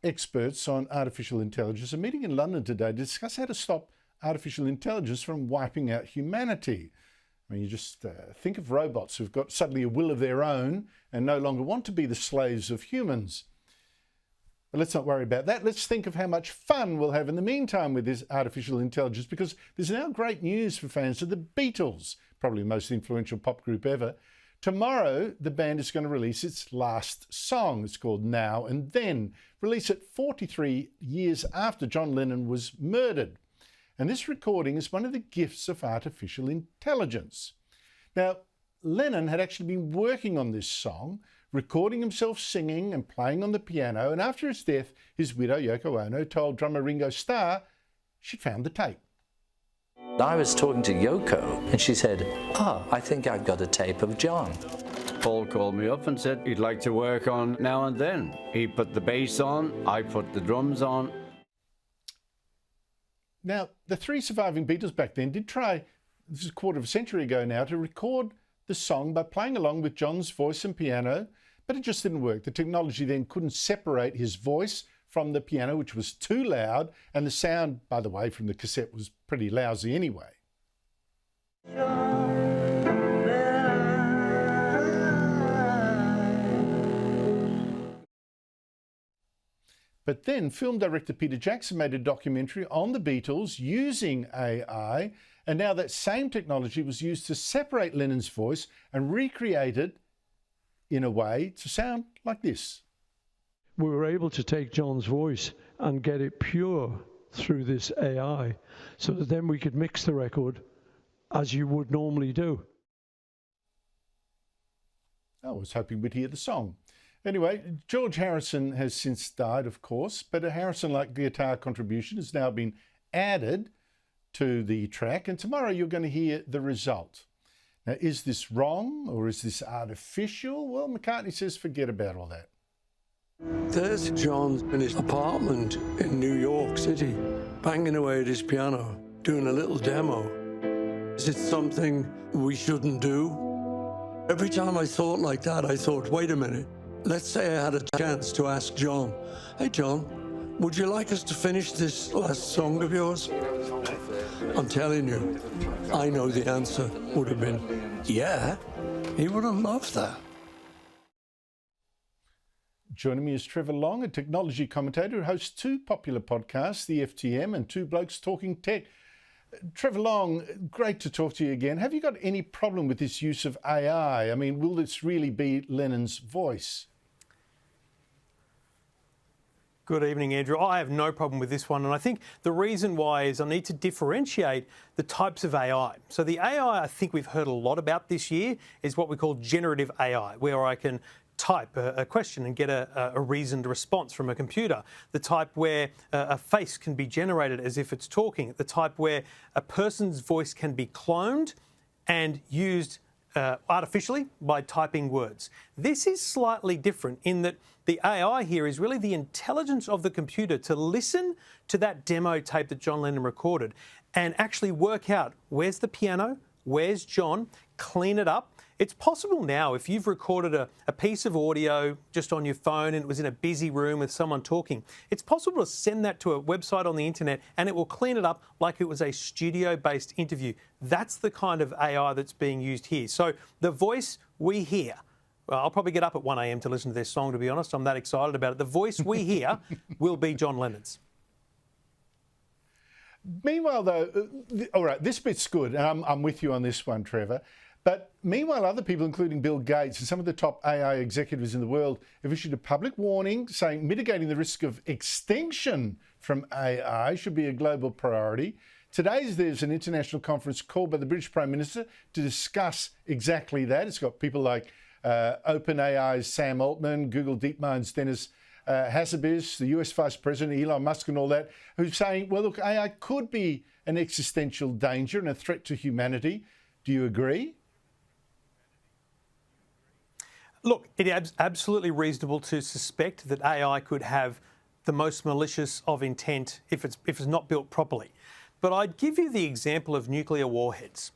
experts on artificial intelligence are meeting in London today to discuss how to stop artificial intelligence from wiping out humanity. I mean, you just think of robots who've got suddenly a will of their own and no longer want to be the slaves of humans. But let's not worry about that. Let's think of how much fun we'll have in the meantime with this artificial intelligence, because there's now great news for fans of the Beatles, probably the most influential pop group ever. Tomorrow, the band is going to release its last song. It's called Now and Then. Release it 43 years after John Lennon was murdered. And this recording is one of the gifts of artificial intelligence. Now, Lennon had actually been working on this song, recording himself singing and playing on the piano, and after his death, his widow, Yoko Ono, told drummer Ringo Starr she'd found the tape. I was talking to Yoko, and she said, I think I've got a tape of John. Paul called me up and said he'd like to work on Now and Then. He put the bass on, I put the drums on. Now, the three surviving Beatles back then did try, this is a quarter of a century ago now, to record the song by playing along with John's voice and piano, but it just didn't work. The technology then couldn't separate his voice from the piano, which was too loud, and the sound, by the way, from the cassette was pretty lousy anyway. But then film director Peter Jackson made a documentary on the Beatles using AI, and now that same technology was used to separate Lennon's voice and recreate it in a way to sound like this. We were able to take John's voice and get it pure through this AI, so that then we could mix the record as you would normally do. I was hoping we'd hear the song. Anyway, George Harrison has since died, of course, but a Harrison-like guitar contribution has now been added to the track, and tomorrow you're going to hear the result. Now, is this wrong or is this artificial? Well, McCartney says forget about all that. There's John in his apartment in New York City, banging away at his piano, doing a little demo. Is it something we shouldn't do? Every time I thought like that, I thought, wait a minute. Let's say I had a chance to ask John, hey John, would you like us to finish this last song of yours? I'm telling you, I know the answer would have been, yeah, he would have loved that. Joining me is Trevor Long, a technology commentator who hosts two popular podcasts, The FTM and Two Blokes Talking Tech. Trevor Long, great to talk to you again. Have you got any problem with this use of AI? I mean, will this really be Lennon's voice? Good evening, Andrew. I have no problem with this one, and I think the reason why is I need to differentiate the types of AI. So the AI I think we've heard a lot about this year is what we call generative AI, where I can type a question and get a reasoned response from a computer. The type where a face can be generated as if it's talking. The type where a person's voice can be cloned and used artificially by typing words. This is slightly different in that the AI here is really the intelligence of the computer to listen to that demo tape that John Lennon recorded and actually work out where's the piano, where's John, clean it up. It's possible now, if you've recorded a piece of audio just on your phone and it was in a busy room with someone talking, it's possible to send that to a website on the internet and it will clean it up like it was a studio-based interview. That's the kind of AI that's being used here. So the voice we hear, well, I'll probably get up at 1 a.m. to listen to this song, to be honest. I'm that excited about it. The voice we hear will be John Lennon's. Meanwhile, though, all right, this bit's good. I'm with you on this one, Trevor. But meanwhile, other people, including Bill Gates and some of the top AI executives in the world, have issued a public warning saying mitigating the risk of extinction from AI should be a global priority. Today, there's an international conference called by the British Prime Minister to discuss exactly that. It's got people like OpenAI's Sam Altman, Google DeepMind's Dennis Hassabis, the US Vice President Elon Musk and all that, who's saying, well, look, AI could be an existential danger and a threat to humanity. Do you agree? Look, it is absolutely reasonable to suspect that AI could have the most malicious of intent if it's not built properly. But I'd give you the example of nuclear warheads.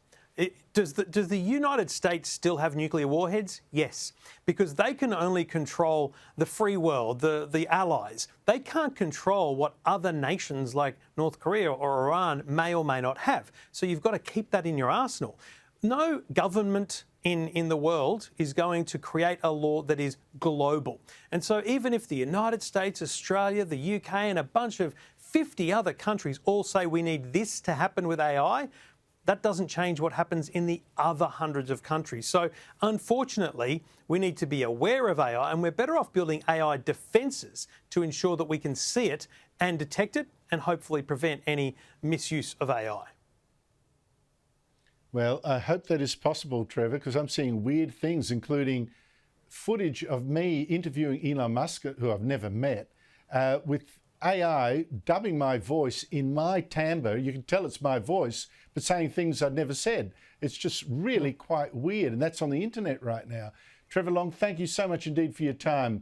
Does the United States still have nuclear warheads? Yes, because they can only control the free world, the allies. They can't control what other nations like North Korea or Iran may or may not have. So you've got to keep that in your arsenal. No government in the world is going to create a law that is global. And so even if the United States, Australia, the UK and a bunch of 50 other countries all say we need this to happen with AI, that doesn't change what happens in the other hundreds of countries. So unfortunately, we need to be aware of AI, and we're better off building AI defences to ensure that we can see it and detect it and hopefully prevent any misuse of AI. Well, I hope that is possible, Trevor, because I'm seeing weird things, including footage of me interviewing Elon Musk, who I've never met, with AI dubbing my voice in my timbre. You can tell it's my voice, but saying things I'd never said. It's just really quite weird, and that's on the internet right now. Trevor Long, thank you so much indeed for your time.